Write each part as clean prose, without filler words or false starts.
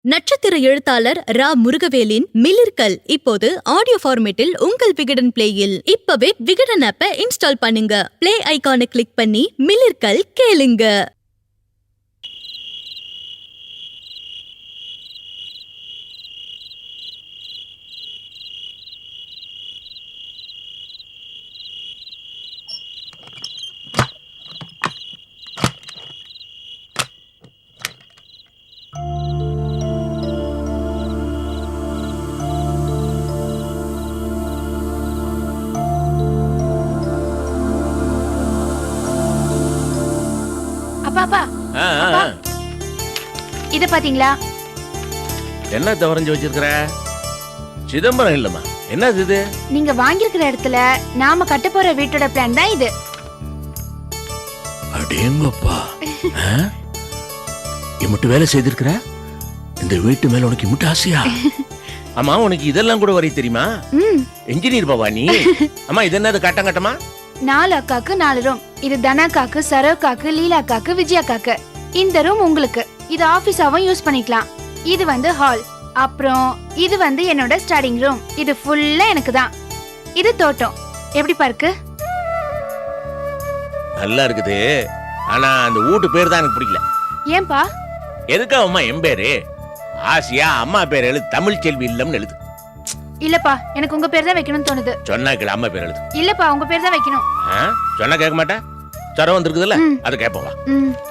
நட்சத்திர எழுத்தாளர் ரா முருகவேலின் மிளிர்கள் இப்போது ஆடியோ ஃபார்மேட்டில் உங்கள் விகடன் பிளேயில். இப்பவே விகடன் ஆப்பை இன்ஸ்டால் பண்ணுங்க. பிளே ஐகானை கிளிக் பண்ணி மிளிர்கள் கேளுங்க. அப்பா இத பாத்தீங்களா? என்ன தவறஞ்சு வச்சிருக்கிற? சிதம்பரம் இல்லம்மா, என்ன இது? நீங்க வாங்கியிருக்கிற இடத்துல நாம கட்ட போற வீட்டோட பிளான் தான் இது. அடேங்கப்பா, இம்மட்டு வேலை செய்திருக்கிற? இந்த வீட்டு மேல உனக்கு இம்மட்டு ஆசையா? அம்மா, உனக்கு இதெல்லாம் கூட வரைய தெரியுமா? இன்ஜினியர் பாவா நீ? அம்மா, இது என்னது கட்டம் கட்டமா? 4 அக்காக்கு 4 ரூம். இது தனாக்காக்கு, சரோக்காக்கு, லீலாக்காக்கு, விஜயாக்காக்கு. இந்த ரூம் உங்களுக்கு. இது ஆபீஸாவும் யூஸ் பண்ணிக்கலாம். இது வந்து ஹால். அப்புறம் இது வந்து என்னோட ஸ்டடிங் ரூம். இது ஃபுல்லா எனக்கு தான். இது தோட்டம். எப்படி பாருக்கு? நல்லா இருக்குது. ஆனா அந்த வீட்டு பேர் தான் எனக்கு பிடிக்கல. ஏன்பா? எதுக்கா அம்மா என் பேரு? ஆசியா அம்மா பேர் எழுது, தமிழ் செல்வி இல்லம்னு எழுது. இல்லப்பா, எனக்கு உங்க பேர் தான் வைக்கணும்னு தோணுது. சொன்னா கேளு, அம்மா பேர் எழுது. இல்லப்பா, உங்க பேர் தான் வைக்கணும். சொன்னா கேட்க மாட்டேன். சரம் வந்திருக்குதுல்ல, அதை கேட்போம்.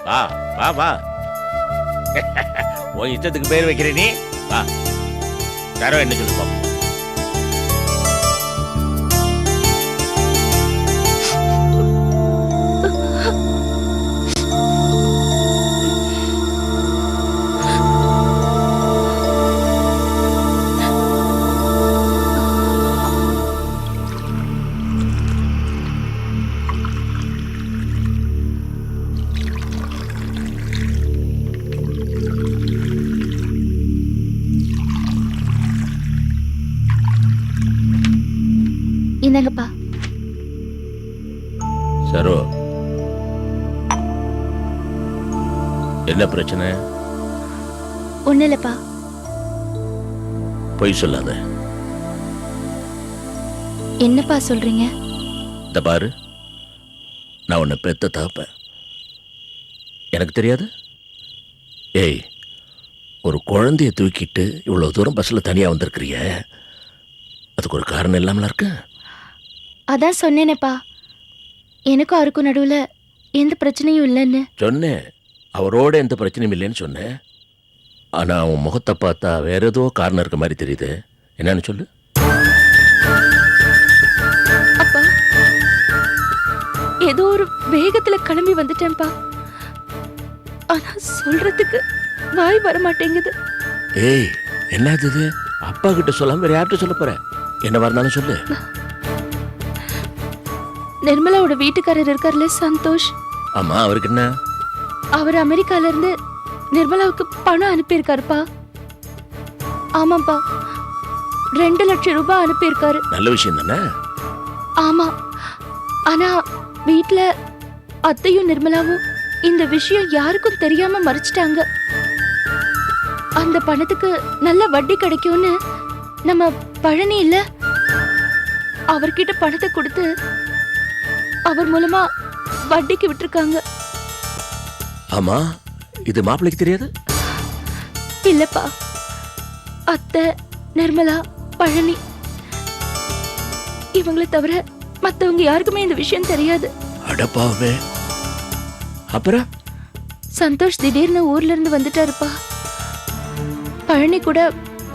வா வா வா. உன் இஷ்டத்துக்கு பேர் வைக்கிற நீ. வா, சரம் என்ன சொல்லு பாப்போம். இந்தங்கப்பா. சரோ, என்ன பிரச்சனை? ஒண்ணு இல்லப்பா. பொய் சொல்லாத. என்னப்பா சொல்றீங்க? இந்த பாரு, நான் உன்னை பெத்த தாப்பேன். எனக்கு தெரியாது? ஏய், ஒரு குழந்தைய தூக்கிட்டு இவ்வளவு தூரம் பஸ்ல தனியா வந்திருக்கிறிய, அதுக்கு ஒரு காரணம் இல்லாமல இருக்கு. அதான் சொன்னேனேப்பா, எனக்கும் அவருக்கும் நடுவுல எந்த பிரச்சனையும் இல்லைன்னு சொன்னேன். அவரோட எந்த பிரச்சனையும் இல்லைன்னு சொன்னேன். ஆனா அவன் முகத்தை பார்த்தா வேற ஏதோ காரணம் இருக்க மாதிரி தெரியுது. என்னன்னு சொல்லு. அப்பா, ஏதோ ஒரு வேகத்துல கிளம்பி வந்துட்டேன்ப்பா. ஆனா சொல்றதுக்கு வாய் வர மாட்டேங்குது. ஏய், என்னது இது? அப்பா கிட்ட சொல்லாம வேற யார்கிட்ட சொல்ல போற? என்ன வரனாலும் சொல்லு. நிர்மலாவோட வீட்டுக்காரர் இருக்கார்ல, சந்தோஷ். ஆமா, அவருக்கு என்ன? அவர் அமெரிக்கால இருந்து நிர்மலாவுக்கு பணம் அனுப்பியிருக்காருப்பா. ஆமாப்பா, 2 லட்சம் ரூபாய் அனுப்பியிருக்காரு. நல்ல விஷயம் தானே? ஆமா, ஆனா வீட்ல அத்தையும் நிர்மலாவும் இந்த விஷயம் யாருக்கும் தெரியாம மறைச்சிட்டாங்க. அந்த பணத்துக்கு நல்ல வட்டி கிடைக்கும்னு நம்ம பழனி இல்ல, அவர்கிட்ட பணத்தை கொடுத்து அவர் மூலமா வட்டிக்கு விட்டுருக்காங்க. ஆமா, இது மாப்பிள்ளைக்கு தெரியாது? இல்லப்பா, அத்தை, நிர்மலா, பழனி இவங்களை தவிர மத்தவங்க யாருக்குமே இந்த விஷயம் தெரியாது. அடப்பாவே. அப்புறம் சந்தோஷ் திடீர்னு ஊர்ல இருந்து வந்துட்டாருப்பா. பழனி கூட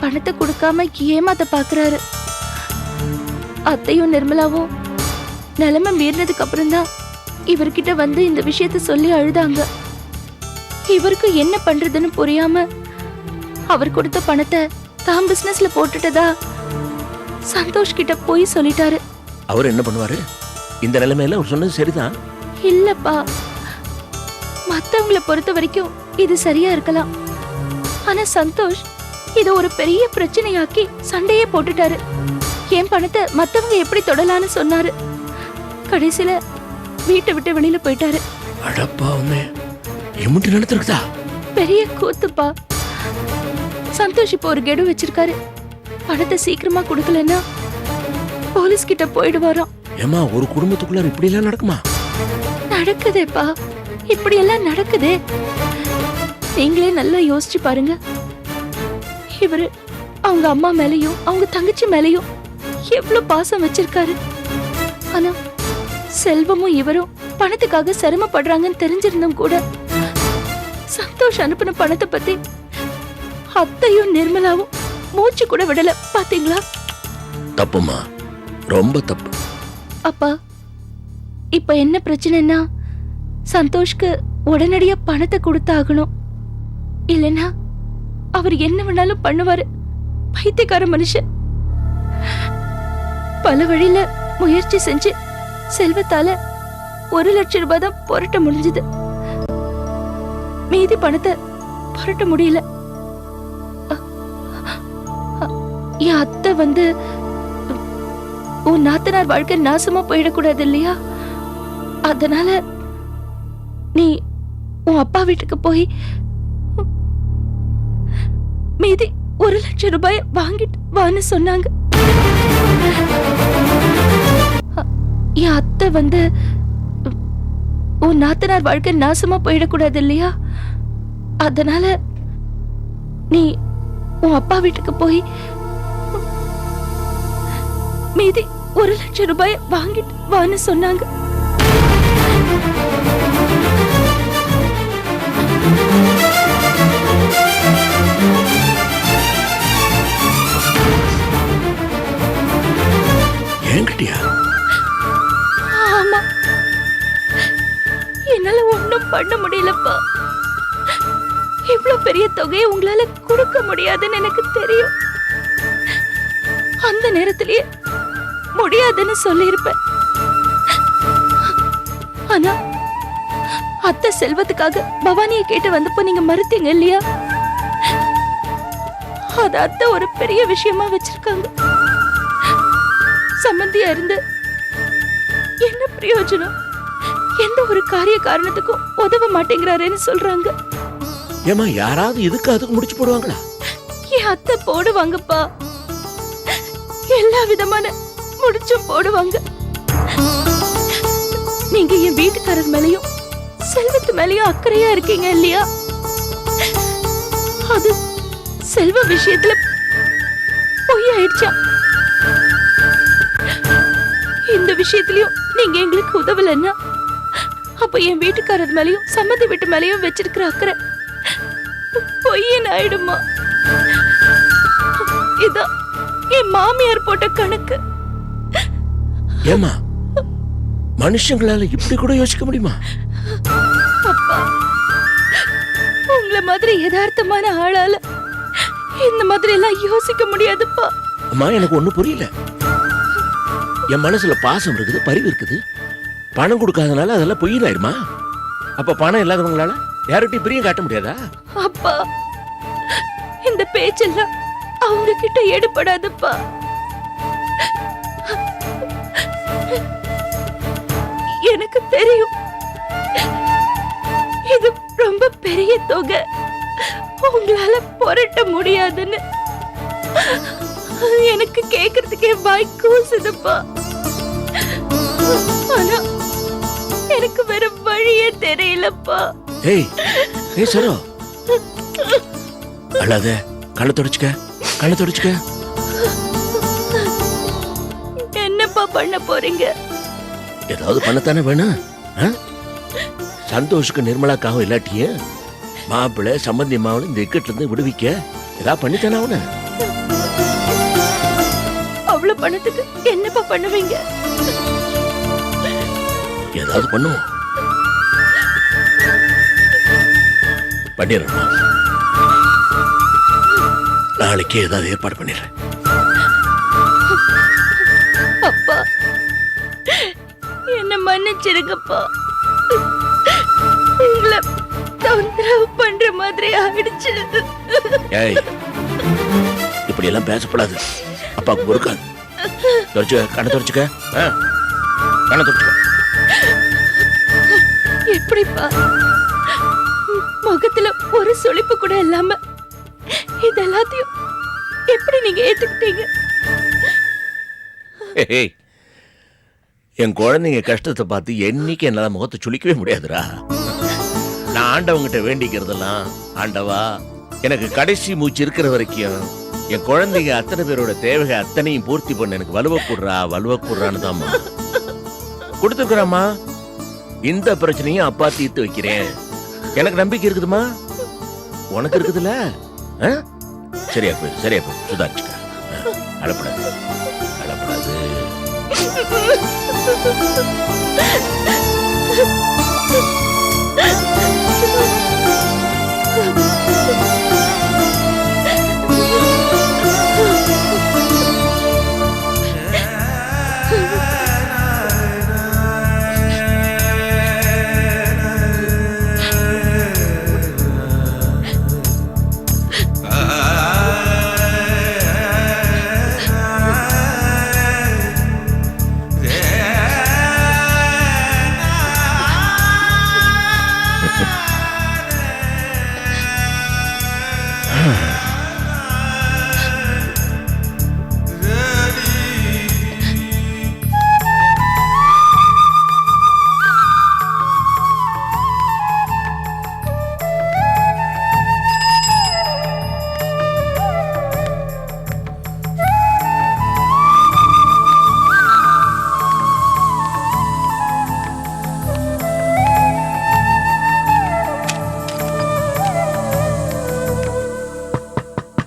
பணத்தை கொடுக்காம ஏமாத்த பாக்குறாரு. அத்தையும் நிர்மலாவும் நிலைமை மீறினதுக்கு அப்புறம் தான் இவர்கிட்ட வந்து இந்த விஷயத்த சொல்லி அழுதாங்க. இவருக்கு என்ன பண்றதுன்னு புரியாம அவர் கொடுத்த பணத்தை தான் பிசினஸ்ல போட்டுட்டதா சந்தோஷ் கிட்ட போய் சொல்லிட்டாரு. அவர் என்ன பண்ணுவாரு? இந்த நிலைமையில அவர் சொன்னது சரிதான். இல்லப்பா, மத்தவங்கள பொறுத்த வரைக்கும் இது சரியா இருக்கலாம். ஆனா சந்தோஷ் இத ஒரு பெரிய பிரச்சனையாக்கி சண்டையே போட்டுட்டாரு. என் பணத்தை மத்தவங்க எப்படி தொடலான்னு சொன்னாரு. கடைசியில வீட்டை விட்டு வெளியில போயிட்டாரு. அடப்பாவுமே, எம்முட்டு நடந்துருக்குதா? பெரிய கூத்துப்பா. சந்தோஷ் இப்போ ஒரு கெடு வச்சிருக்காரு. பணத்தை சீக்கிரமா கொடுக்கலன்னா போலீஸ் கிட்ட போயிடுவாராம். ஏமா ஒரு குடும்பத்துக்குள்ள இப்படி எல்லாம் நடக்குமா? நடக்குதேப்பா, இப்படி எல்லாம் நடக்குதே. நீங்களே நல்லா யோசிச்சு பாருங்க. இவரு அவங்க அம்மா மேலயும் அவங்க தங்கச்சி மேலயும் எவ்வளவு பாசம் வச்சிருக்காரு. ஆனா செல்வமும் இவரும் பணத்துக்காக சிரமப்படுறாங்கன்னு தெரிஞ்சிருந்தும் கூட சந்தோஷ் அனுப்பின பணத்தை பத்தி அத்தையும் நிர்மலாவும் மூச்சு கூட விடல. பாத்தீங்களா? தப்புமா, ரொம்ப தப்பு. அப்பா, இப்ப என்ன பிரச்சனைன்னா சந்தோஷ்க்கு உடனடியா பணத்தை கொடுத்தாகணும். இல்லைன்னா அவர் என்ன வேணாலும் பண்ணுவாரு. பைத்தியக்கார மனுஷன். பல வழியில முயற்சி செஞ்சு செல்வத்தால 1 லட்சம் ரூபாய் தான் புரட்ட முடிஞ்சது. மீதி பணத்தை புரட்ட முடியல. என் அத்தை வந்து உன் நாத்தனார் வாழ்க்கை நாசமா போயிடக்கூடாது இல்லையா? அதனால நீ உன் அப்பா வீட்டுக்கு போய் மீதி 1 லட்சம் ரூபாய் வாங்கிட்டு வான்னு சொன்னாங்க. என் அத்தை வந்து உன் நாத்தனார் வாழ்க்கை நாசமா போயிடக்கூடாது இல்லையா? அதனால நீ உன் அப்பா வீட்டுக்கு போய் மீதி 1 லட்சம் ரூபாய் வாங்கிட்டு வான்னு சொன்னாங்க. என்கிட்டயா? ஆமா, என்னால ஒண்ணும் பண்ண முடியலப்பா. இவ்வளவு பெரிய தொகையை உங்களால கொடுக்க முடியாதுன்னு எனக்கு தெரியும். அந்த நேரத்திலேயே முடியாதுன்னு சொல்லியிருப்பேன். ஆனா அத்தை செல்வத்துக்காக பவானியை கேட்டு வந்தப்போ நீங்க மறுத்தீங்க இல்லையா? அது அத்தை ஒரு பெரிய விஷயமா வச்சிருக்காங்க. சம்பந்தியா இருந்து என்ன பிரயோஜனம்? எந்த ஒரு காரிய காரணத்துக்கும் உதவ மாட்டேங்கிறாருன்னு சொல்றாங்க. ஏமா யாராவது இதுக்கு அதுக்கு முடிச்சு போடுவாங்களா? என் அத்தை போடுவாங்கப்பா. எல்லா விதமான முடிச்சும் போடுவாங்க. நீங்க என் வீட்டுக்காரர் மேலயும் செல்வத்து மேலயும் அக்கறையா இருக்கீங்க இல்லையா? அது செல்வ விஷயத்துல பொய் ஆயிடுச்சா? இந்த விஷயத்திலயும் நீங்க எங்களுக்கு உதவலன்னா அப்ப என் வீட்டுக்காரர் மேலயும் சம்மந்தி வீட்டு மேலயும் வச்சிருக்கிற அக்கறை பொய்யன் ஆயிடுமா? இதான் என் மாமியார் போட்ட கணக்கு. ஏமா மனுஷங்களால இப்படி கூட யோசிக்க முடியுமா? அப்பா, உங்களை மாதிரி யதார்த்தமான ஆளால இந்த மாதிரி எல்லாம் யோசிக்க முடியாதுப்பா. அம்மா எனக்கு ஒண்ணு புரியல. என் மனசுல பாசம் இருக்குது, பரிவு இருக்குது. பணம் கொடுக்காதனால அதெல்லாம் பொய்யிலாயிருமா? அப்ப பணம் இல்லாதவங்களால யார்கிட்டயும் பிரியம் காட்ட முடியாதா? அப்பா, இந்த பேச்செல்லாம் அவங்க கிட்ட எடுபடாதுப்பா. எனக்கு தெரியும் இது ரொம்ப பெரிய தொகை, உங்களால புரட்ட முடியாதுன்னு. எனக்கு கேக்குறதுக்கே வாய் கூசுதுப்பா. ஆனா எனக்கு வேற வழியே தெரியலப்பா. ஏய் ஏய் சரோ, அழாத. கண்ணை தொடச்சுக்க, கண்ணை தொடச்சுக்க. என்னப்பா பண்ண போறீங்க? ஏதாவது பண்ணத்தானே வேணும். ஆ? சந்தோஷுக்கு நிர்மலாக்காகவும் இல்லாட்டியே மாப்பிள்ளை சம்பந்தி மாவளை இந்த இக்கட்ல இருந்து விடுவிக்க ஏதாவது பண்ணித்தானே அவன. அவ்வளவு பணத்துக்கு என்னப்பா பண்ணுவீங்க? ஏதாவது பண்ணுவோம். பண்ணிடுறோம். நாளைக்கு ஏதாவது ஏற்பாடு பண்ணிடுறேன். அப்பா, என்ன மன்னிச்சிருங்கப்பா. உங்களை தொந்தரவு பண்ற மாதிரி ஆயிடுச்சு. ஏய் இப்படி எல்லாம் பேசப்படாது. அப்பாவுக்கு பொறுக்காது. தொடச்சுக்க, கண்ணை தொடச்சுக்க. கண்ணை தொடச்சுக்க. எப்படிப்பா முகத்துல ஒரு சுளிப்பு கூட இல்லாம இது எல்லாத்தையும் எப்படி நீங்க ஏத்துக்கிட்டீங்க? ஏய், என் குழந்தைங்க கஷ்டத்தை பார்த்து என்னைக்கு என்னால முகத்தை சுளிக்கவே முடியாதுடா. நான் ஆண்டவங்கிட்ட வேண்டிக்கிறதெல்லாம், ஆண்டவா எனக்கு கடைசி மூச்சு இருக்கிற வரைக்கும் என் குழந்தைங்க அத்தனை பேரோட தேவைகள் அத்தனையும் பூர்த்தி பண்ண எனக்கு வலுவக்கூடுறான்னு தான்மா கொடுத்துருக்குறாம்மா. இந்த பிரச்சனையும் அப்பா தீர்த்து வைக்கிறேன். எனக்கு நம்பிக்கை இருக்குதுமா, உனக்கு இருக்குதுல்ல? சரியா போய் சுதாரிச்சுக்க. அழப்படாது.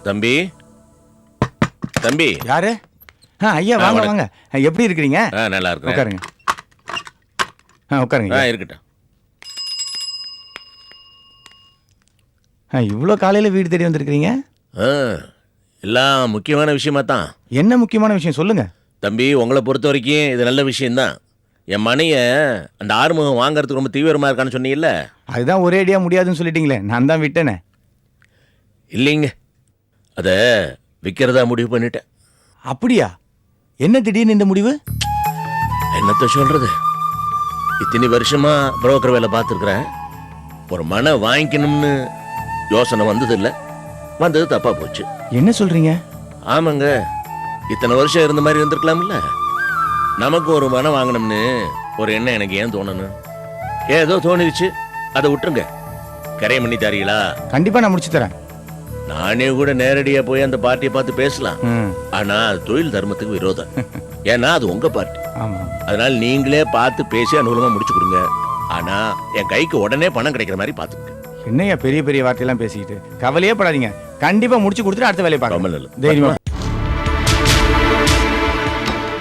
தம்பி, தம்பி. யாரு? ஐயா வாங்க வாங்க. எப்படி இருக்கிறீங்க? நல்லா இருக்கு. உட்காருங்க. உட்காருங்க. இருக்கட்டும். இவ்வளோ காலையில வீடு தேடி வந்திருக்கீங்க? எல்லாம் முக்கியமான விஷயமா தான். என்ன முக்கியமான விஷயம் சொல்லுங்க. தம்பி, உங்களை பொறுத்த வரைக்கும் இது நல்ல விஷயம்தான். என் மனைய அந்த ஆறுமுகம் வாங்கறதுக்கு ரொம்ப தீவிரமா இருக்கான்னு சொன்னீங்கல்ல, அதுதான் ஒரே அடியா முடியாதுன்னு சொல்லிட்டீங்களே, நான் தான் விட்டேனே. இல்லைங்க, அதை விற்கிறதா முடிவு பண்ணிட்டேன். அப்படியா? என்ன திடீர்னு இந்த முடிவு? என்னத்த சொல்றது, இத்தனை வருஷமா புரோக்கர் வேலை பார்த்துருக்குறேன். ஒரு மனை வாங்கிக்கணும்னு யோசனை வந்தது இல்லை, வந்தது தப்பா போச்சு. என்ன சொல்றீங்க? ஆமாங்க, இத்தனை வருஷம் இருந்த மாதிரி இருந்திருக்கலாம்ல. நமக்கு ஒரு மனை வாங்கணும்னு ஒரு எண்ணம் எனக்கு ஏன் தோணணும்? ஏதோ தோணிடுச்சு, அதை விட்டுருங்க. கரையை பண்ணி தரீங்களா? கண்டிப்பா நான் முடிச்சு தரேன். நானே கூட நேரடியா போய் அந்த பார்ட்டியை பார்த்து பேசலாம். ஆனா அது தொழில் தர்மத்துக்கு விரோதம். ஏன்னா அது உங்க பார்ட்டி. அதனால நீங்களே பார்த்து பேசி அனுகூலமா முடிச்சு கொடுங்க. ஆனா என் கைக்கு உடனே பணம் கிடைக்கிற மாதிரி பாத்துக்க. என்னையா பெரிய பெரிய வார்த்தையெல்லாம் பேசிக்கிட்டு? கவலையே படாதீங்க, கண்டிப்பா முடிச்சு கொடுத்துட்டு அடுத்த வேலையை பார்க்கலாம். தைரியமா.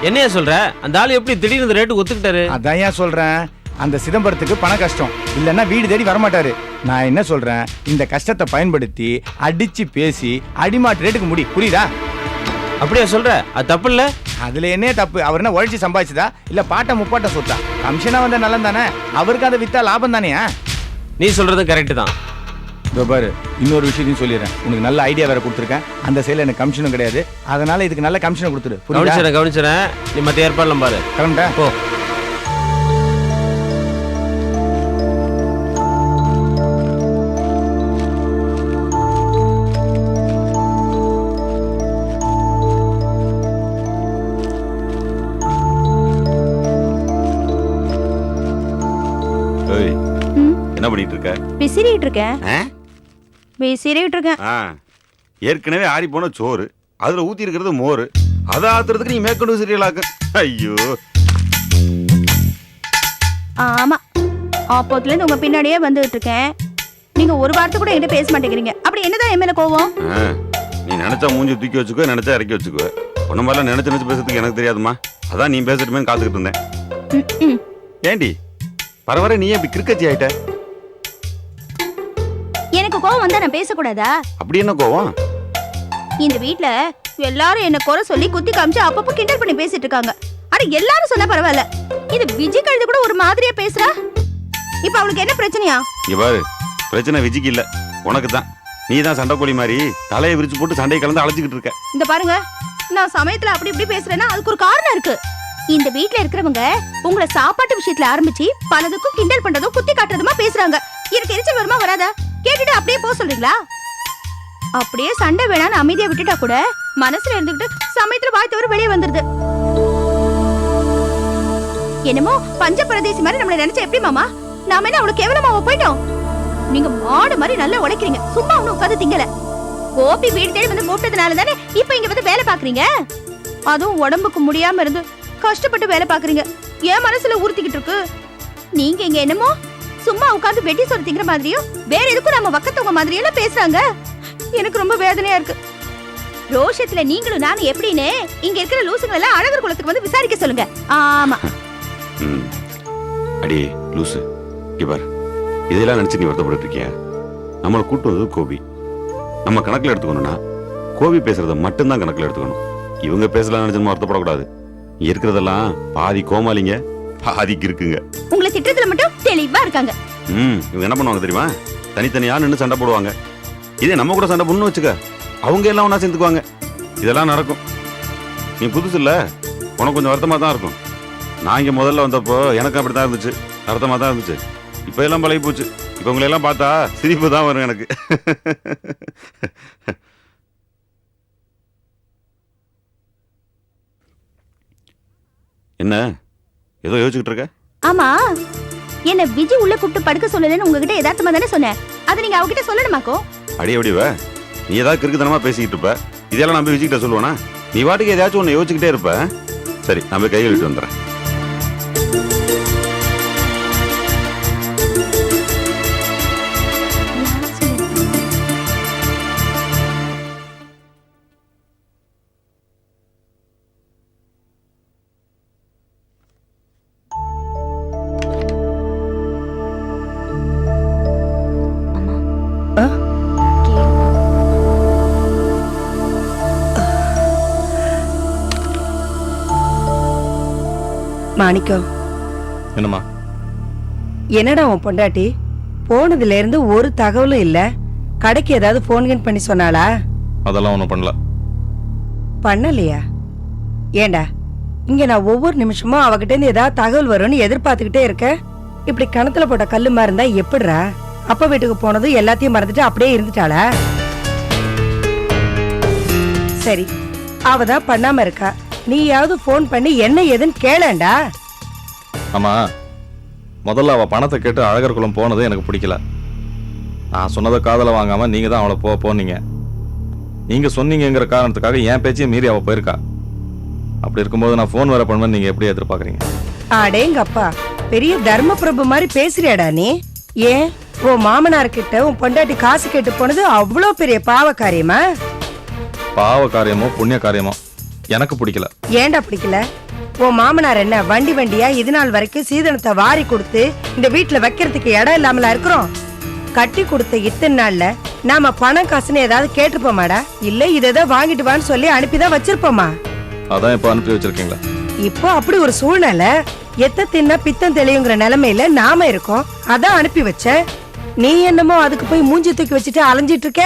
என்னையா சொல்ற? அந்த ஆளு எப்படி திடீர்னு ரேட்டு ஒத்துக்கிட்டாரு? அதான் ஏன் சொல்றேன், அந்த சிதம்பரத்துக்கு பண கஷ்டம், இல்லன்னா வீடு தேடி வரமாட்டாரு. நான் என்ன சொல்றேன், இந்த கஷ்டத்தை பயன்படுத்தி அடிச்சு பேசி அடிமாட்டு ரேட்டுக்கு முடி, புரியுதா? அப்படியா சொல்ற? அது தப்பு இல்ல. அதுல என்ன தப்பு? அவர் என்ன உழைச்சி சம்பாதிச்சதா இல்ல பாட்ட முப்பாட்ட சொத்தா? கமிஷனா வந்த நல்லம் தானே, அவருக்கு அதை வித்தா லாபம் தானே. நீ சொல்றது கரெக்ட் தான். பாரு, இன்னொரு விஷயத்தையும் சொல்லிடுறேன், உனக்கு நல்ல ஐடியா வேற கொடுத்துருக்கேன். அந்த சைடுல எனக்கு கமிஷனும் கிடையாது, அதனால இதுக்கு நல்ல கமிஷனை கொடுத்துரு. கவனிச்சுறேன். நீ மத்த ஏற்பாடுலாம் பாரு. கிளம்பிட்டா போ. என்ன பண்ணிட்டு இருக்க? விசிறிட்டு இருக்கேன். விசிறிட்டு இருக்கேன். ஏற்கனவே ஆறி போன சோறு, அதுல ஊத்தி இருக்கிறது மோர், அதை ஆத்துறதுக்கு நீ மேற்கொண்டு விசிறியலாக்க. ஐயோ. ஆமா, ஆப்போத்துல இருந்து உங்க பின்னாடியே வந்துட்டு இருக்கேன். நீங்க ஒரு வார்த்தை கூட என்கிட்ட பேச மாட்டேங்கிறீங்க. அப்படி என்னதான் என் மேல கோவம்? நீ நினைச்சா மூஞ்சி தூக்கி வச்சுக்கோ, நினைச்சா இறக்கி வச்சுக்கோ. உன்ன மாதிரிலாம் நினைச்சு பேசுறதுக்கு எனக்கு தெரியாதுமா. அதான் நீ பேசிட்டுமே காத்துக்கிட்டு இருந்தேன். ஏண்டி பரவாயில்ல, நீ இப்படி கிறுக்கச்சி ஆயிட்ட? எனக்கு கோவம் வந்தா நான் பேசக்கூடாதா? அப்படி என்ன கோவம்? இந்த வீட்ல எல்லாரும் என்ன குறை சொல்லி குத்தி காமிச்சு அப்பப்போ கிண்டல் பண்ணி பேசிட்டு இருக்காங்க. அட எல்லாரும் சொன்னா பரவாயில்ல, இது விஜய் கழுது கூட ஒரு மாதிரியா பேசுறா. இப்ப அவளுக்கு என்ன பிரச்சனையா? இங்க பாரு, பிரச்சனை விஜய்க்கு இல்ல, உனக்கு தான். நீ தான் சண்டைக்கோழி மாதிரி தலையை விரிச்சு போட்டு சண்டையை கலந்து அழைச்சிக்கிட்டு இருக்க. இந்த பாருங்க, நான் சமயத்துல அப்படி இப்படி பேசுறேன்னா அதுக்கு ஒரு காரணம் இருக்கு. இந்த வீட்ல இருக்கிறவங்க உங்களை சாப்பாட்டு விஷயத்துல ஆரம்பிச்சு பலதுக்கும் கிண்டல் பண்றதும் குத்தி காட்டுறதுமா பேசுறாங்க. எனக்கு எரிச்சல் வருமா வராதா? கேட்டுட்டு அப்படியே போக சொல்றீங்களா? அப்படியே சண்டை வேணான்னு அமைதியா விட்டுட்டா கூட மனசுல இருந்துகிட்டு சமயத்துல வாய் தவிர வெளியே வந்துருது. என்னமோ பஞ்ச பிரதேசி மாதிரி நம்மள நினைச்சா எப்படி மாமா? நாம என்ன அவ்வளவு கேவலமாவா போயிட்டோம்? நீங்க மாடு மாதிரி நல்லா உழைக்கிறீங்க, சும்மா ஒண்ணு உட்காந்து திங்கல. கோபி வீடு தேடி வந்து கூப்பிட்டதுனால தானே இப்ப இங்க வந்து வேலை பாக்குறீங்க. அதுவும் உடம்புக்கு முடியாம இருந்து கஷ்டப்பட்டு வேலை பாக்குறீங்க. என் மனசுல உறுத்திக்கிட்டு இருக்கு. நீங்க இங்க என்னமோ சும்மா உட்காந்து வெட்டி சொல் திங்கிற மாதிரியும் வேற எதுக்கும் நம்ம வக்கத்தவங்க மாதிரியெல்லாம் பேசுறாங்க. எனக்கு ரொம்ப வேதனையா இருக்கு. ரோஷத்துல நீங்களும் நானும் எப்படின்னு இங்க இருக்கிற லூசுங்களை எல்லாம் அழகர் குலத்துக்கு வந்து விசாரிக்க சொல்லுங்க. ஆமா. அடி லூசு, இங்க பாரு, இதெல்லாம் நினைச்சு நீ வருத்தப்பட்டு இருக்கியா? நம்மளை கூட்டு வந்தது கோபி. நம்ம கணக்குல எடுத்துக்கணும்னா கோபி பேசுறத மட்டும்தான் கணக்குல எடுத்துக்கணும். இவங்க பேசலாம் நினைச்சு வருத்தப்படக்கூடாது. இங்க இருக்கிறதெல்லாம் பாதி கோமாளிங்க, பாதிக்கு இருக்குங்க. உங்களை திட்டத்துல மட்டும் தெளிவா இருக்காங்க. இவங்க என்ன பண்ணுவாங்க தெரியுமா? தனித்தனியா நின்று சண்டை போடுவாங்க. இதே நம்ம கூட சண்டை பொண்ணு வச்சுக்க, அவங்க எல்லாம் ஒன்னா சேர்ந்துக்குவாங்க. இதெல்லாம் நடக்கும். நீ புதுசு இல்ல, உனக்கு கொஞ்சம் வருத்தமா தான் இருக்கும். நான் இங்க முதல்ல வந்தப்போ எனக்கு அப்படித்தான் இருந்துச்சு, வருத்தமா தான் இருந்துச்சு. இப்ப எல்லாம் பழகி போச்சு. இப்ப உங்களை எல்லாம் பார்த்தா சிரிப்பு தான் வரும் எனக்கு. என்ன ஏதோ யோசிச்சுக்கிட்டு இருக்க? ஆமா, என்ன விஜி உள்ள கூப்பிட்டு படுக்க சொல்லலன்னு உங்ககிட்ட யதார்த்தமா தானே சொன்னேன். அதை நீங்க அவகிட்ட சொல்லணுமாக்கோ? அடி அப்படிவ, நீ ஏதாவது கிறுக்குத்தனமா பேசிக்கிட்டு இருப்ப. இதெல்லாம் நான் போய் விஜய்கிட்ட சொல்லுவேனா? நீ வாட்டுக்கு ஏதாச்சும் ஒன்று யோசிச்சுக்கிட்டே இருப்ப. சரி, நான் போய் கையில் விட்டு வந்துடுறேன். மாணிக்கம், என்னம்மா? என்னடா உன் பொண்டாட்டி போனதுல இருந்து ஒரு தகவலும் இல்ல. கடைக்கு ஏதாவது போன் பண்ணி சொன்னாளா? அதெல்லாம் ஒன்றும் பண்ணல. பண்ணலையா? ஏண்டா, இங்க நான் ஒவ்வொரு நிமிஷமும் அவகிட்ட இருந்து ஏதாவது தகவல் வரும்னு எதிர்பார்த்துக்கிட்டே இருக்க. இப்படி கணத்துல போட்ட கல்லுமா இருந்தா எப்படிரா? அப்பா வீட்டுக்கு போனதும் எல்லாத்தையும் மறந்துட்டு அப்படியே இருந்துட்டாளா? சரி, அவதான் பண்ணாம இருக்கா. நீயாவது போன் பண்ணி என்ன ஏதுன்னு கேளேண்டா. ஆமா, முதல்ல அவ பணத்தை கேட்டு அழகர் குளம் போனது எனக்கு பிடிக்கல. நான் சொன்னதை காதல வாங்காம நீங்க தான் அவளை போனீங்க. நீங்க சொன்னீங்கிற காரணத்துக்காக என் பேச்சையும் மீறி அவ போயிருக்கா. அப்படி இருக்கும்போது நான் போன் வேற பண்ணுவேன், நீங்க எப்படி எதிர்பார்க்கறீங்க? அடேங்கப்பா, பெரிய தர்ம பிரபு மாதிரி பேசுறியாடா நீ. ஏன் உன் மாமனார் கிட்ட உன் பொண்டாட்டி காசு கேட்டு போனது அவ்வளோ பெரிய பாவ காரியமா? பாவ காரியமோ புண்ணிய காரியமோ எனக்கு பிடிக்கல. ஏன்டா பிடிக்கல? உன் மாமனார் என்ன வண்டி வண்டியா இது நாள் வரைக்கும் சீதனத்தை வாரி கொடுத்து இந்த வீட்டுல வைக்கிறதுக்கு இடம் இல்லாமலா இருக்கிறோம்? கட்டி கொடுத்த இத்தனை நாள்ல நாம பணம் காசுன்னு ஏதாவது கேட்டிருப்போமாடா? இல்ல இதை வாங்கிட்டு வான்னு சொல்லி அனுப்பிதான் வச்சிருப்போமா? அதான் இப்ப அனுப்பி வச்சிருக்கீங்களா? இப்போ அப்படி ஒரு சூழ்நிலை, எத்த தின்னா பித்தம் தெளியுங்கிற நிலைமையில நாம இருக்கோம். அதான் அனுப்பி வச்ச. நீ என்னமோ அதுக்கு போய் மூஞ்சி தூக்கி வச்சுட்டு அலைஞ்சிட்டு இருக்க.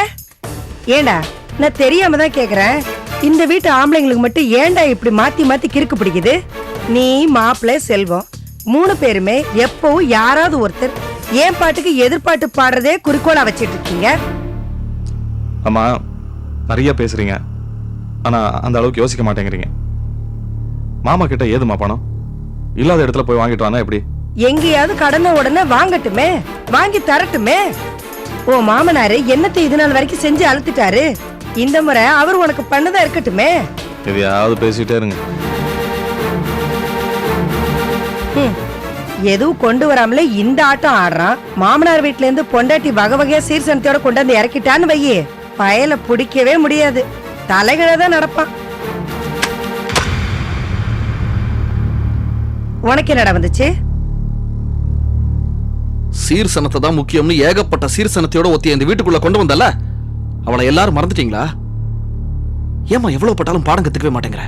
ஏண்டா, நான் தெரியாம தான் கேக்குறேன். இந்த வீட்டு ஆம்பளைங்களுக்கு மட்டும் ஏண்டா இப்படி மாத்தி மாத்தி கிறுக்கு பிடிக்குது? நீ, மாப்பிள்ளை, செல்வம் 3 பேருமே எப்பவும் யாராவது ஒருத்தர் ஏன் பாட்டுக்கு எதிர்பார்த்து பாடுறதே குறிக்கோளா வச்சிட்டு இருக்கீங்க. ஆமா, நிறைய பேசுறீங்க, ஆனா அந்த அளவுக்கு யோசிக்க மாட்டேங்கிறீங்க. மாமா கிட்ட ஏதுமா பணம்? இல்லாத இடத்துல போய் வாங்கிட்டு வானா எப்படி? எங்கேயாவது கடனை உடனே வாங்கட்டுமே, வாங்கி தரட்டுமே. ஓ மாமனாரு என்னத்தை இது நாள் வரைக்கும் செஞ்சு அழுத்திட்டாரு. இந்த முறை அவர் உனக்கு பண்ணதா இருக்கட்டுமே. எதையாவது பேசிட்டே இருங்க. எதுவும் கொண்டு வராமலே இந்த ஆட்டம் ஆடுறான். மாமனார் வீட்டுல இருந்து பொண்டாட்டி வகை வகையா சீர்சனத்தோட கொண்டு வந்து இறக்கிட்டான்னு வையே, பயல பிடிக்கவே முடியாது. தலைகளாதான் நடப்பான். உனக்கு என்னடா வந்துச்சு? சீர்சனத்தை தான் முக்கியம்னு ஏகப்பட்ட சீர்சனத்தையோட ஒத்திய இந்த வீட்டுக்குள்ள கொண்டு வந்தல, அவளை எல்லாரும் மறந்துட்டீங்களா? ஏமா எவ்வளவு பட்டாலும் பாடம் கத்துக்கவே மாட்டேங்கிற?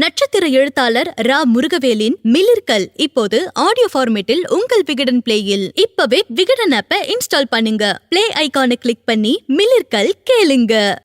நட்சத்திர எழுத்தாளர் ரா முருகவேலின் மிளிர்கல் இப்போது ஆடியோ ஃபார்மேட்டில் உங்கள் விகடன் பிளேயில். இப்பவே விகடன் ஆப்பை இன்ஸ்டால் பண்ணுங்க. பிளே ஐகானை கிளிக் பண்ணி மிளிர்கல் கேளுங்க.